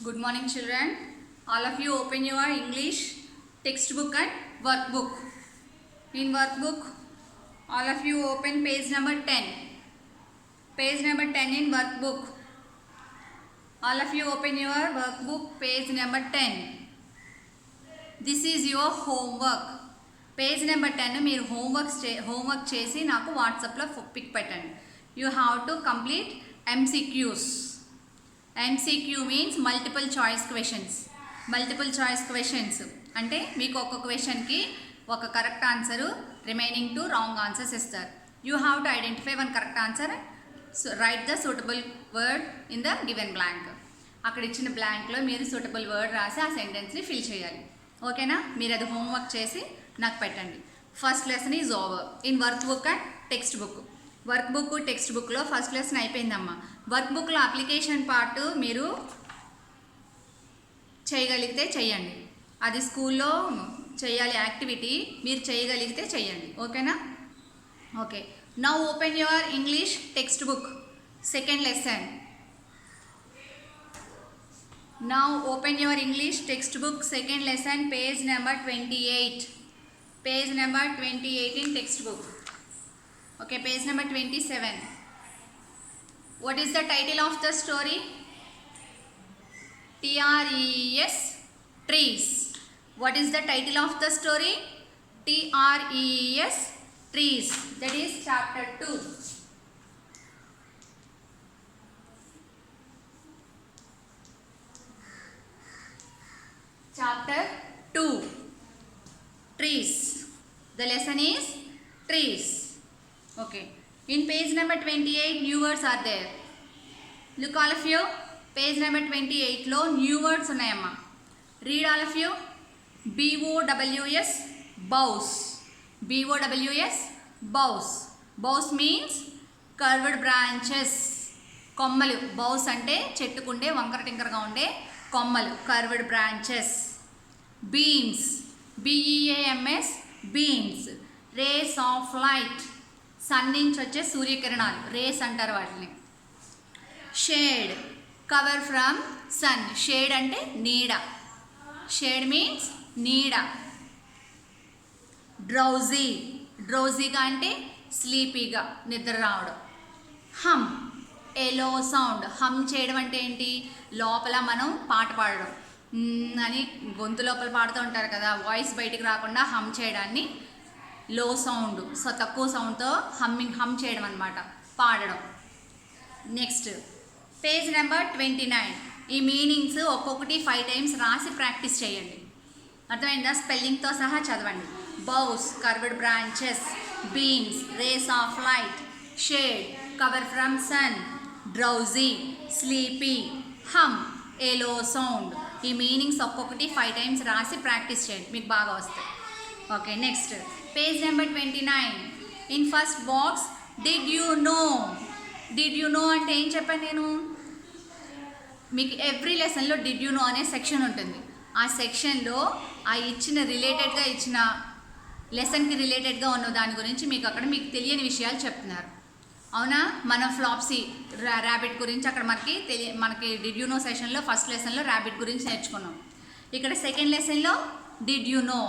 Good morning, children. All of you open your English textbook and workbook. In workbook, all of you open page number 10. Page number 10 in workbook. All of you open your workbook page number 10. This is your homework. Page number 10 మీరు homework చేసి నాకు వాట్సాప్లో pick పెట్టండి. You have to complete MCQs. MCQ means multiple choice questions. Multiple choice questions అంటే మీకు ఒక క్వశ్చన్కి ఒక correct answer remaining 2 wrong answers ఇస్తారు. You have to identify one correct answer and write the suitable word in the given blank. అక్కడ ఇచ్చిన బ్లాంక్లో మీరు suitable word రాసి ఆ సెంటెన్స్ని ఫిల్ చేయాలి. ఓకేనా? మీరు అది హోంవర్క్ చేసి నాకు పెట్టండి. First lesson is over in work book and text book. Work book text బుక్లో ఫస్ట్ లెసన్ అయిపోయిందమ్మా. వర్క్ బుక్లో అప్లికేషన్ పార్ట్ మీరు చేయగలిగితే చెయ్యండి. అది స్కూల్లో చేయాలి యాక్టివిటీ, మీరు చేయగలిగితే చెయ్యండి. ఓకేనా? Okay. Now open your English text book second lesson. Now open your English textbook second lesson page number 28. Page number 28 in textbook. Okay, page number 27. What is the title of the story? TREES, trees. What is the title of the story? TREES, trees. That is chapter 2. Chapter 2, trees. The lesson is trees. Okay. In page number 28, new words are there. Look all of you. Page number 28 lo new words unnayamma. Read all of you. BOWS, bows. BOWS, bows. Bows means curved branches. కొమ్మలు. Boughs అంటే చెట్టుకుండే వంకర టింకరగా ఉండే కొమ్మలు, curved branches. Beams, BEAMS, beams. Rays of light, sun నుంచి వచ్చే సూర్యకిరణాలు, రేస్ అంటారు వాటిని. Shade, cover from sun. Shade అంటే నీడ. షేడ్ మీన్స్ నీడ. డ్రౌజీ, డ్రౌజీగా అంటే స్లీపీగా, నిద్ర రావడం. హమ్, ఎలో సౌండ్. హమ్ చేయడం అంటే ఏంటి? లోపల మనం పాట పాడడం అని గొంతు లోపల పాడుతూ ఉంటారు కదా, వాయిస్ బయటికి రాకుండా హమ్ చేయడాన్ని లో సౌండ్, సో తక్కువ సౌండ్తో హమ్ చేయడం అనమాట, పాడడం. Next page number 29. ఈ మీనింగ్స్ ఒక్కొక్కటి 5 times రాసి ప్రాక్టీస్ చేయండి. అర్థమైందా? స్పెల్లింగ్తో సహా చదవండి. Boughs, curved branches. Beams, rays of light. Shade, cover from sun. Drowsy, sleepy. Hum, a low sound. ఈ మీనింగ్స్ ఒక్కొక్కటి 5 times రాసి ప్రాక్టీస్ చేయండి, మీకు బాగా వస్తాయి. Okay, next page number 29. In first box did you know. Did you know అంటే ఏం చెప్పాను నేను మీకు? ఎవ్రీ లెసన్లో డిడ్ యూ నో అనే సెక్షన్ ఉంటుంది. ఆ సెక్షన్లో ఆ ఇచ్చిన రిలేటెడ్గా ఇచ్చిన లెసన్కి రిలేటెడ్గా ఉన్న దాని గురించి మీకు అక్కడ మీకు తెలియని విషయాలు చెప్తున్నారు. అవునా? మనం ఫ్లాప్సీ ర్యాబిట్ గురించి అక్కడ మనకి డిడ్ యూ నో సెషన్లో ఫస్ట్ లెసన్లో ర్యాబిట్ గురించి నేర్చుకున్నాం. ఇక్కడ సెకండ్ లెసన్లో డిడ్ యూ నో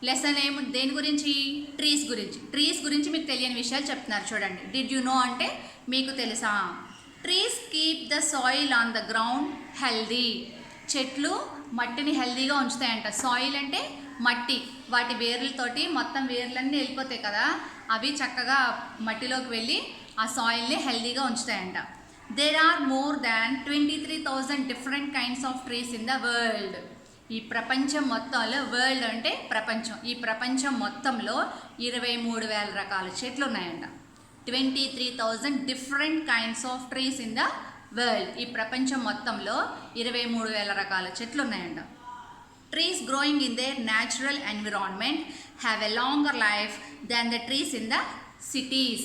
లెసన్ దేని గురించి? ట్రీస్ గురించి. ట్రీస్ గురించి మీకు తెలియని విషయాలు చెప్తున్నారు. చూడండి, డిడ్ యూ నో అంటే మీకు తెలుసా? Trees keep the soil on the ground healthy. చెట్లు మట్టిని హెల్దీగా ఉంచుతాయంట. సాయిల్ అంటే మట్టి, వాటి వేర్లతోటి మొత్తం వేర్లన్నీ వెళ్ళిపోతాయి కదా, అవి చక్కగా మట్టిలోకి వెళ్ళి ఆ సాయిల్ని హెల్దీగా ఉంచుతాయంట. There are more than 23,000 different kinds of trees in the world. ఈ ప్రపంచం మొత్తంలో, వరల్డ్ అంటే ప్రపంచం, ఈ ప్రపంచం మొత్తంలో 23,000 రకాల చెట్లు ఉన్నాయంట. 23,000 different kinds of trees in the world. ఈ ప్రపంచం మొత్తంలో 23,000 రకాల చెట్లు ఉన్నాయంట. Trees growing in their natural environment have a longer life than the trees in the cities.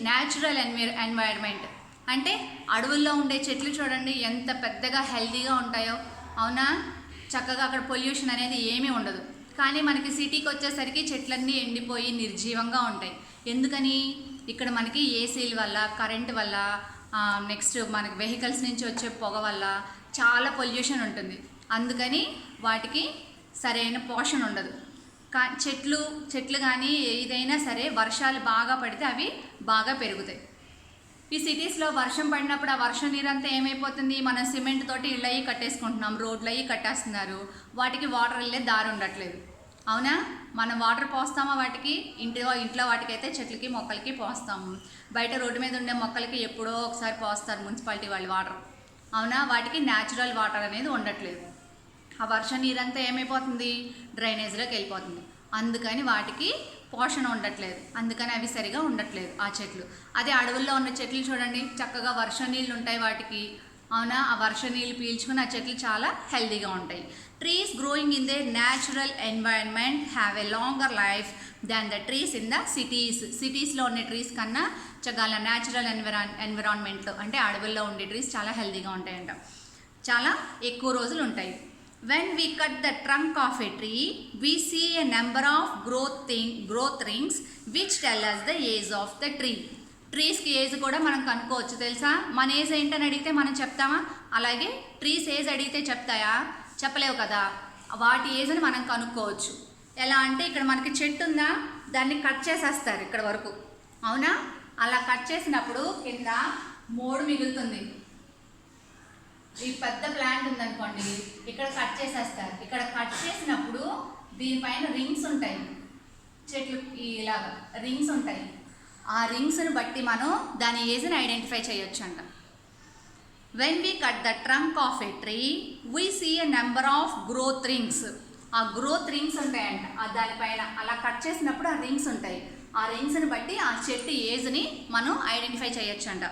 Natural environment అంటే అడవుల్లో ఉండే చెట్లు చూడండి ఎంత పెద్దగా హెల్తీగా ఉంటాయో. అవునా? చక్కగా అక్కడ పొల్యూషన్ అనేది ఏమీ ఉండదు. కానీ మనకి సిటీకి వచ్చేసరికి చెట్లన్నీ ఎండిపోయి నిర్జీవంగా ఉంటాయి. ఎందుకని? ఇక్కడ మనకి ఏసీల వల్ల, కరెంట్ వల్ల, నెక్స్ట్ మనకి వెహికల్స్ నుంచి వచ్చే పొగ వల్ల చాలా పొల్యూషన్ ఉంటుంది. అందుకని వాటికి సరైన పోషణ ఉండదు. చెట్లు కానీ ఏదైనా సరే వర్షాలు బాగా పడితే అవి బాగా పెరుగుతాయి. ఈ సిటీస్లో వర్షం పడినప్పుడు ఆ వర్షం నీరంతా ఏమైపోతుంది, మనం సిమెంట్ తోటి ఇళ్ళు అయ్యి కట్టేసుకుంటున్నాం, రోడ్లు అయ్యి కట్టేస్తున్నారు. వాటికి వాటర్ వెళ్ళే దారి ఉండట్లేదు. అవునా? మనం వాటర్ పోస్తామా వాటికి? ఇంట్లో వాటికైతే చెట్లకి మొక్కలకి పోస్తాము. బయట రోడ్డు మీద ఉండే మొక్కలకి ఎప్పుడో ఒకసారి పోస్తారు మున్సిపాలిటీ వాళ్ళు వాటర్. అవునా? వాటికి న్యాచురల్ వాటర్ అనేది ఉండట్లేదు. ఆ వర్షం నీరంతా ఏమైపోతుంది, డ్రైనేజ్లోకి వెళ్ళిపోతుంది. అందుకని వాటికి పోషణ ఉండట్లేదు. అందుకని అవి సరిగా ఉండట్లేదు ఆ చెట్లు. అదే అడవుల్లో ఉన్న చెట్లు చూడండి, చక్కగా వర్షం నీళ్ళు ఉంటాయి వాటికి. అవునా? ఆ వర్షం నీళ్ళు పీల్చుకుని ఆ చెట్లు చాలా హెల్తీగా ఉంటాయి. Trees growing in they natural environment have a longer life than the trees in the సిటీస్లో ఉండే ట్రీస్ కన్నా చక్కగా న్యాచురల్ ఎన్విరాన్మెంట్లో అంటే అడవుల్లో ఉండే ట్రీస్ చాలా హెల్తీగా ఉంటాయంట, చాలా ఎక్కువ రోజులు ఉంటాయి. When we cut the trunk of a tree, we see a number of growth rings which tell us the age of the tree. ట్రీస్కి ఏజ్ కూడా మనం కనుక్కోవచ్చు తెలుసా? మన ఏజ్ ఏంటని అడిగితే మనం చెప్తామా? అలాగే ట్రీస్ ఏజ్ అడిగితే చెప్తాయా? చెప్పలేవు కదా. వాటి ఏజ్ని మనం కనుక్కోవచ్చు. ఎలా అంటే ఇక్కడ మనకి చెట్టు ఉందా, దాన్ని కట్ చేసేస్తారు ఇక్కడ వరకు. అవునా? అలా కట్ చేసినప్పుడు కింద మోడు మిగులుతుంది. ఈ పెద్ద ప్లాంట్ ఉందనుకోండి, ఇక్కడ కట్ చేసేస్తారు. ఇక్కడ కట్ చేసినప్పుడు దీనిపైన రింగ్స్ ఉంటాయి, చెట్లు ఇలాగా రింగ్స్ ఉంటాయి. ఆ రింగ్స్ని బట్టి మనం దాని ఏజ్ని ఐడెంటిఫై చేయొచ్చు అంట. When we cut the trunk of a tree we see a number of growth rings. ఆ గ్రోత్ రింగ్స్ ఉంటాయంట దానిపైన. అలా కట్ చేసినప్పుడు ఆ రింగ్స్ ఉంటాయి. ఆ రింగ్స్ని బట్టి ఆ చెట్టు ఏజ్ని మనం ఐడెంటిఫై చేయొచ్చు అంట.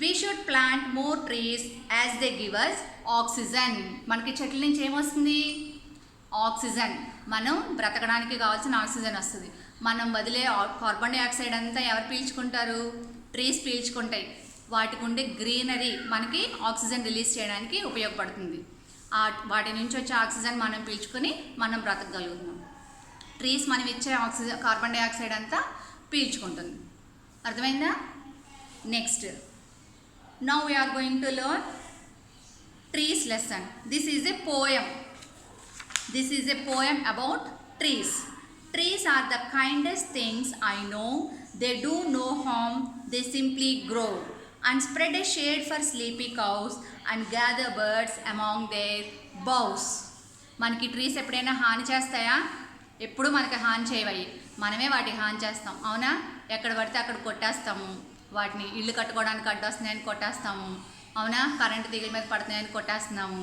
We should plant more trees as they give us oxygen. మనకి చెట్ల నుంచి ఏమొస్తుంది? ఆక్సిజన్. మనం బ్రతకడానికి కావాల్సిన ఆక్సిజన్ వస్తుంది. మనం వదిలే కార్బన్ డైఆక్సైడ్ అంతా ఎవరు పీల్చుకుంటారు? ట్రీస్ పీల్చుకుంటాయి. వాటికి ఉండే గ్రీనరీ మనకి ఆక్సిజన్ రిలీజ్ చేయడానికి ఉపయోగపడుతుంది. వాటి నుంచి వచ్చే ఆక్సిజన్ మనం పీల్చుకొని మనం బ్రతకగలుగుతున్నాం. ట్రీస్ మనం ఇచ్చే ఆక్సిజన్ కార్బన్ డైఆక్సైడ్ అంతా పీల్చుకుంటుంది. అర్థమైందా? Next, now we are going to learn trees lesson. This is a poem about trees. Trees are the kindest things I know. They do no harm, they simply grow and spread a shade for sleepy cows and gather birds among their boughs. మనకి trees ఎప్పుడైనా హాని చేస్తాయా? ఎప్పుడు మనకి హాని చేయవయి, మనమే వాటికి హాని చేస్తాం. అవునా? ఎక్కడ పడితే అక్కడ కొట్టేస్తాము. వాటిని ఇల్లు కట్టుకోవడానికి అడ్డొస్తున్నాయని కొట్టేస్తాము. అవునా? కరెంటు తీగల మీద పడుతున్నాయని కొట్టేస్తున్నాము.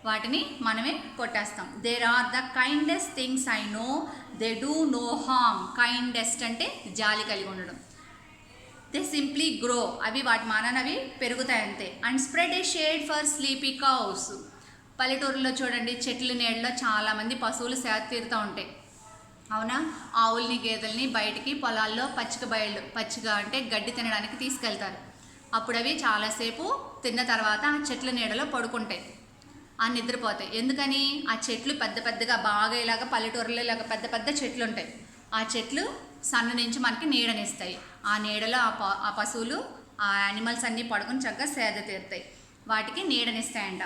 వాటిని మనమే కొట్టేస్తాం. There are the kindest things I know, they do no harm. Kindest అంటే జాలి కలిగి ఉండడం. దే సింప్లీ గ్రో, అవి వాటి మానవి పెరుగుతాయి అంతే. And spread A shade for sleepy cows. పల్లెటూరులో చూడండి, చెట్ల నీడలో చాలామంది పశువులు సేద తీరుతూ ఉంటాయి. అవునా? ఆవుల్ని గేదెల్ని బయటికి పొలాల్లో పచ్చిగా అంటే గడ్డి తినడానికి తీసుకెళ్తారు. అప్పుడు అవి చాలాసేపు తిన్న తర్వాత ఆ చెట్ల నీడలో పడుకుంటాయి, ఆ నిద్రపోతాయి. ఎందుకని? ఆ చెట్లు పెద్దగా బాగా ఇలాగ పల్లెటూరులో ఇలాగ పెద్ద చెట్లు ఉంటాయి. ఆ చెట్లు సన్న నుంచి మనకి నీడనిస్తాయి. ఆ నీడలో ఆ పశువులు ఆ యానిమల్స్ అన్నీ పడుకుని చక్కగా సేద తీరుతాయి, వాటికి నీడనిస్తాయంట.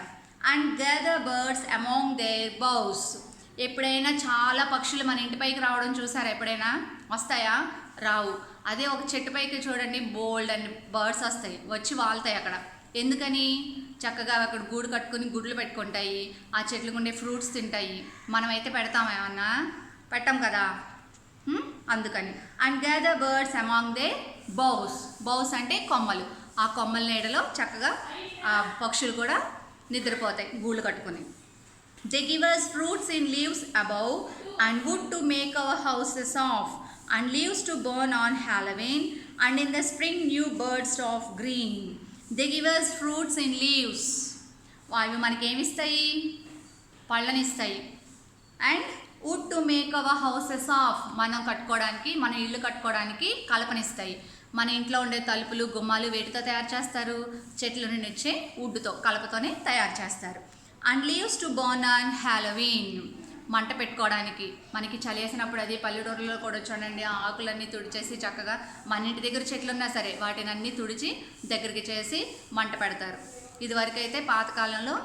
And gather birds among their boughs. ఎప్పుడైనా చాలా పక్షులు మన ఇంటిపైకి రావడం చూసారా? ఎప్పుడైనా వస్తాయా? రావు. అదే ఒక చెట్టుపైకి చూడండి, బోల్డ్ అండ్ బర్డ్స్ వస్తాయి, వచ్చి వాళ్తాయి అక్కడ. ఎందుకని? చక్కగా అక్కడ గూడు కట్టుకుని గుడ్లు పెట్టుకుంటాయి, ఆ చెట్లకు ఉండే ఫ్రూట్స్ తింటాయి. మనమైతే పెడతాం ఏమన్నా? పెట్టం కదా. అందుకని. And gather birds among they bows అంటే కొమ్మలు. ఆ కొమ్మల నీడలో చక్కగా ఆ పక్షులు కూడా నిద్రపోతాయి గూళ్ళు కట్టుకుని. They give us fruits in leaves above and wood to make our houses of and leaves to burn on Halloween and in the spring new birds of green. They give us fruits in leaves. అవి మనకేమిస్తాయి? పళ్ళనిస్తాయి. And wood to make our houses of, మనం కట్టుకోవడానికి, మన ఇల్లు కట్టుకోవడానికి కలపనిస్తాయి. మన ఇంట్లో ఉండే తలుపులు గుమ్మాలు వేటితో తయారు చేస్తారు? చెట్ల నుండి వచ్చే వుడ్తో కలపతోనే తయారు చేస్తారు. And leaves to burn on Halloween. మంట పెట్టుకోవడానికి. మనకి చలి వేసినప్పుడు అది పల్లెటూరులో కూడా చూడండి, ఆ ఆకులన్నీ తుడిచేసి చక్కగా మన ఇంటి దగ్గర చెట్లు ఉన్నా సరే వాటిని అన్నీ తుడిచి దగ్గరికి చేసి మంట పెడతారు. ఇదివరకు అయితే పాతకాలంలో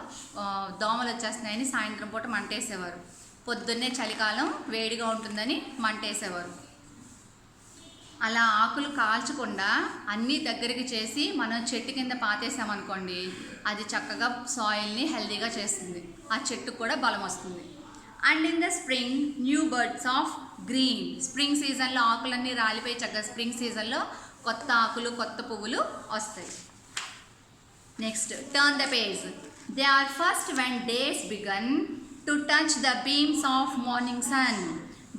దోమలు వచ్చేస్తున్నాయని సాయంత్రం పూట మంట వేసేవారు. పొద్దున్నే చలికాలం వేడిగా ఉంటుందని మంట వేసేవారు. అలా ఆకులు కాల్చకుండా అన్నీ దగ్గరికి చేసి మనం చెట్టు కింద పాతేసామనుకోండి, అది చక్కగా సాయిల్ని హెల్దీగా చేస్తుంది, ఆ చెట్టుకు కూడా బలం వస్తుంది. And in the spring new birds of green. Spring సీజన్లో ఆకులన్నీ రాలిపోయి చక్కగా స్ప్రింగ్ సీజన్లో కొత్త ఆకులు కొత్త పువ్వులు వస్తాయి. Next, turn the page. They are first when days began to touch the beams of morning sun.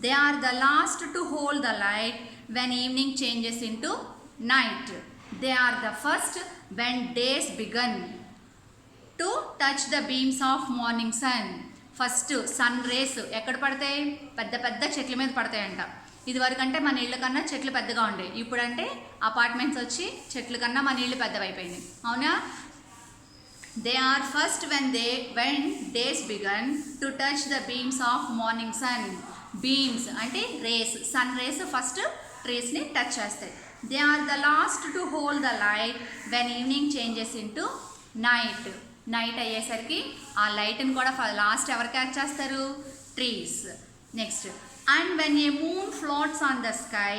They are the last to hold the light when evening changes into night. They are the first when days begun to touch the beams of morning sun. First sun rays ఎక్కడ పడతాయి? పెద్ద పెద్ద చెట్ల మీద పడతాయంట. ఇదివరకు అంటే మన ఇళ్ళ కన్నా చెట్లు పెద్దగా ఉండేవి, ఇప్పుడంటే అపార్ట్మెంట్స్ వచ్చి చెట్ల కన్నా మన ఇళ్ళు పెద్దవైపోయినాయి, అవునా? They are first when days begun to touch the beams of morning sun. Beams అంటే రేస్, సన్ రేస్ ఫస్ట్ ట్రీస్ని టచ్ చేస్తాయి. They are the last to hold the light when evening changes into night. Night అయ్యేసరికి ఆ లైట్ని కూడా last ఎవరు catch చేస్తారు? Trees. Next, and when a moon floats on the sky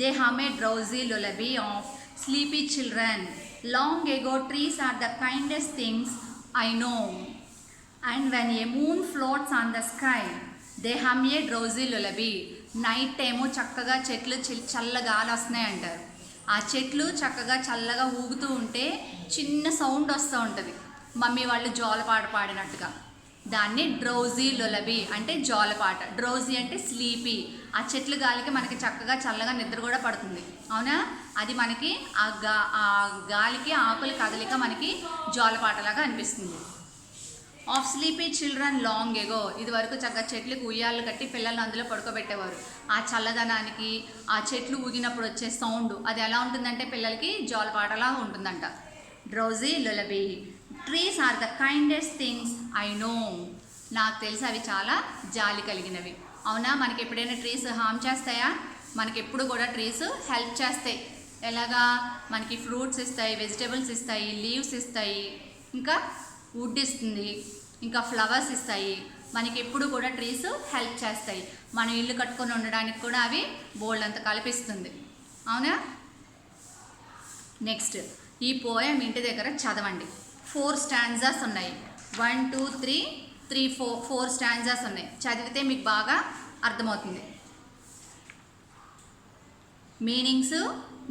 they hum a drowsy lullaby of sleepy children. Long ago trees are the kindest things I know. And when a moon floats on the sky they hum a drowsy lullaby. Night time చక్కగా చెట్లు చల్ల గాలి వస్తున్నాయి అంటారు. ఆ చెట్లు చక్కగా చల్లగా ఊగుతూ ఉంటే చిన్న సౌండ్ వస్తూ ఉంటుంది, మమ్మీ వాళ్ళు జోలపాట పాడినట్టుగా. దాన్ని డ్రౌజీ lullaby అంటే జోలపాట. డ్రౌజీ అంటే స్లీపీ. ఆ చెట్లు గాలికి మనకి చక్కగా చల్లగా నిద్ర కూడా పడుతుంది, అవునా? అది మనకి ఆ గాలికి ఆకుల కదలిక మనకి జోలపాటలాగా అనిపిస్తుంది. ఆఫ్ స్లీపీ చిల్డ్రన్ లాంగ్ ఎగో. ఇది వరకు చక్కగా చెట్లకు ఉయ్యాలు కట్టి పిల్లల్ని అందులో పడుకోబెట్టేవారు. ఆ చల్లదనానికి ఆ చెట్లు ఊగినప్పుడు వచ్చే సౌండ్ అది ఎలా ఉంటుందంటే పిల్లలకి జోలపాటలా ఉంటుందంట. Drowsy lullaby. Trees are the kindest things I know. నాకు తెలిసి అవి చాలా జాలి కలిగినవి, అవునా? మనకి ఎప్పుడైనా ట్రీస్ హామ్ చేస్తాయా? మనకి ఎప్పుడు కూడా ట్రీస్ హెల్ప్ చేస్తాయి. ఎలాగా? మనకి ఫ్రూట్స్ ఇస్తాయి, వెజిటేబుల్స్ ఇస్తాయి, లీవ్స్ ఇస్తాయి, ఇంకా వుడ్ ఇస్తుంది, ఇంకా ఫ్లవర్స్ ఇస్తాయి. మనకి ఎప్పుడు కూడా ట్రీస్ హెల్ప్ చేస్తాయి. మనం ఇల్లు కట్టుకొని ఉండడానికి కూడా అవి బోల్డ్ అంత కల్పిస్తుంది, అవునా? నెక్స్ట్, ఈ పోయం ఇంటి దగ్గర చదవండి. 4 స్టాంజాస్ ఉన్నాయి. 1 2 3 4 స్టాంజాస్ ఉన్నాయి. చదివితే మీకు బాగా అర్థమవుతుంది. మీనింగ్స్,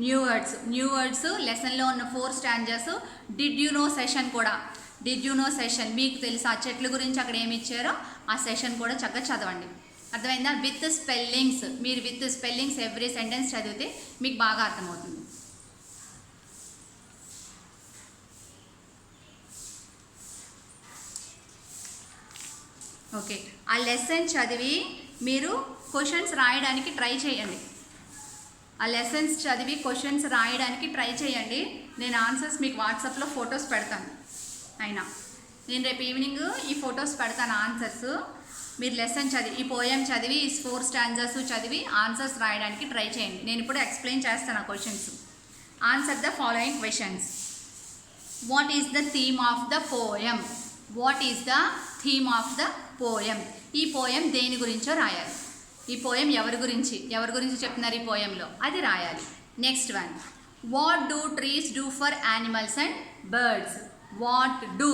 న్యూ వర్డ్స్ లెసన్లో ఉన్న 4 stanzas. Did you know session కూడా. డిడ్ యు నో సెషన్ మీకు తెలుసు, ఆ చెట్ల గురించి అక్కడ ఏమి ఇచ్చారో ఆ సెషన్ కూడా చక్కగా చదవండి. అర్థమైందా? విత్ స్పెల్లింగ్స్, మీరు విత్ స్పెల్లింగ్స్ ఎవ్రీ సెంటెన్స్ చదివితే మీకు బాగా అర్థమవుతుంది. ఓకే, ఆ లెసన్ చదివి మీరు క్వశ్చన్స్ రాయడానికి ట్రై చేయండి. ఆ లెసన్స్ చదివి క్వశ్చన్స్ రాయడానికి ట్రై చేయండి. నేను ఆన్సర్స్ మీకు వాట్సాప్లో ఫొటోస్ పెడతాను. అయినా నేను రేపు ఈవినింగ్ ఈ ఫొటోస్ పెడతాను ఆన్సర్స్. మీరు లెసన్ చదివి ఈ పోయం చదివి ఈ 4 స్టాంజర్స్ చదివి ఆన్సర్స్ రాయడానికి ట్రై చేయండి. నేను ఇప్పుడు ఎక్స్ప్లెయిన్ చేస్తాను ఆ questions. Answer the following questions. What is the theme of the poem? What is the theme of the poem? ఈ పోయం దేని గురించో రాయాలి. ఈ పోయం ఎవరి గురించి చెప్తున్నారు ఈ పోయంలో అది రాయాలి. Next one, what do trees do for animals and birds? What do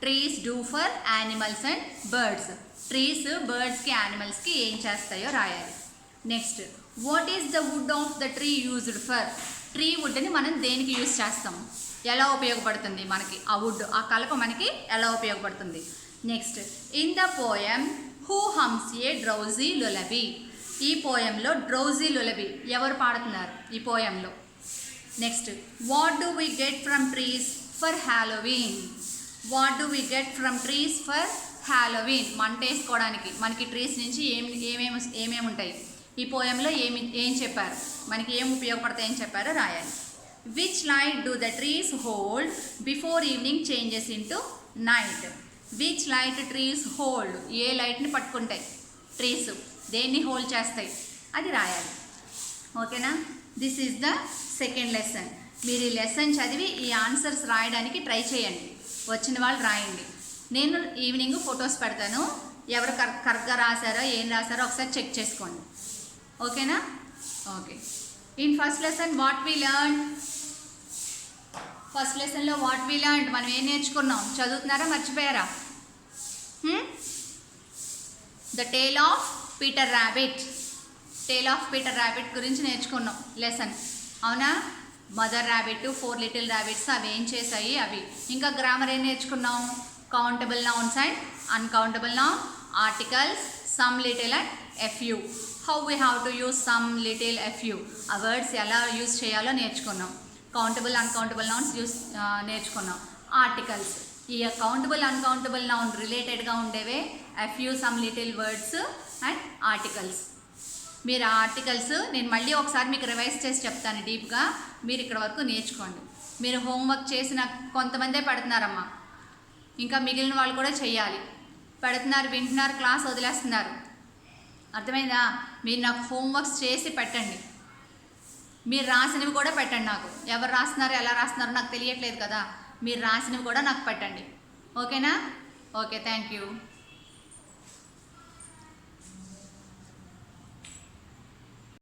trees do for animals and birds? Trees బర్డ్స్కి యానిమల్స్కి ఏం చేస్తాయో రాయాలి. Next, what is the wood of the tree used for? Tree వుడ్ని మనం దేనికి యూజ్ చేస్తాం? ఎలా ఉపయోగపడుతుంది మనకి ఆ వుడ్, ఆ కలప మనకి ఎలా ఉపయోగపడుతుంది? Next, in the poem who hums a drowsy lullaby? ఈ పోయంలో డ్రౌజీ lullaby ఎవరు పాడుతున్నారు ఈ పోయంలో? Next, what do we get from trees for Halloween? What do we get from trees for Halloween? మంట వేసుకోవడానికి మనకి ట్రీస్ నుంచి ఏమేమి ఉంటాయి? ఈ పోయంలో ఏం చెప్పారు, మనకి ఏం ఉపయోగపడతాయి ఏం చెప్పారో రాయాలి. Which light do the trees hold before evening changes into night? Which light trees hold? ఏ లైట్ని పట్టుకుంటాయి ట్రీస్ దేన్ని హోల్డ్ చేస్తాయి అది రాయాలి. ఓకేనా? This is the second lesson. మీరు ఈ లెసన్ చదివి ఈ ఆన్సర్స్ రాయడానికి ట్రై చేయండి. వచ్చిన వాళ్ళు రాయండి. నేను ఈవినింగ్ ఫొటోస్ పెడతాను. ఎవరు కరెక్ట్గా రాశారో ఏం రాశారో ఒకసారి చెక్ చేసుకోండి. ఓకేనా? Okay. In first lesson what we learn, first లెసన్లో వాట్ వీ లెర్న్ మనం ఏం నేర్చుకున్నాం? చదువుతున్నారా? మర్చిపోయారా? The tale of Peter Rabbit, tale of Peter Rabbit గురించి నేర్చుకున్నాం లెసన్. అవునా? మదర్ ర్యాబిట్, 4 లిటిల్ ర్యాబిట్స్ అవి ఏం చేశాయి అవి. ఇంకా గ్రామర్ ఏం నేర్చుకున్నాం? Countable nouns and uncountable noun, articles, some little and a few. How we have to use some little a few, ఆ వర్డ్స్ ఎలా యూస్ చేయాలో నేర్చుకున్నాం. కౌంటబుల్ అన్కౌంటబుల్ నౌన్స్ నేర్చుకున్నాం. ఆర్టికల్స్, ఈ కౌంటబుల్ అన్కౌంటబుల్ నౌన్ రిలేటెడ్గా ఉండేవే a few, some little words and articles. మీరు ఆ ఆర్టికల్స్ నేను మళ్ళీ ఒకసారి మీకు రివైజ్ చేసి చెప్తాను డీప్గా. మీరు ఇక్కడ వరకు నేర్చుకోండి. మీరు హోంవర్క్ చేసిన కొంతమందే పెడుతున్నారమ్మా, ఇంకా మిగిలిన వాళ్ళు కూడా చెయ్యాలి. పెడుతున్నారు, వింటున్నారు, క్లాస్ వదిలేస్తున్నారు. అర్థమైందా? మీరు నాకు హోంవర్క్స్ చేసి పెట్టండి. మీరు రాసినవి కూడా పెట్టండి నాకు. ఎవరు రాస్తున్నారో ఎలా రాస్తున్నారో నాకు తెలియట్లేదు కదా. మీరు రాసినవి కూడా నాకు పెట్టండి. ఓకేనా? Okay, thank you.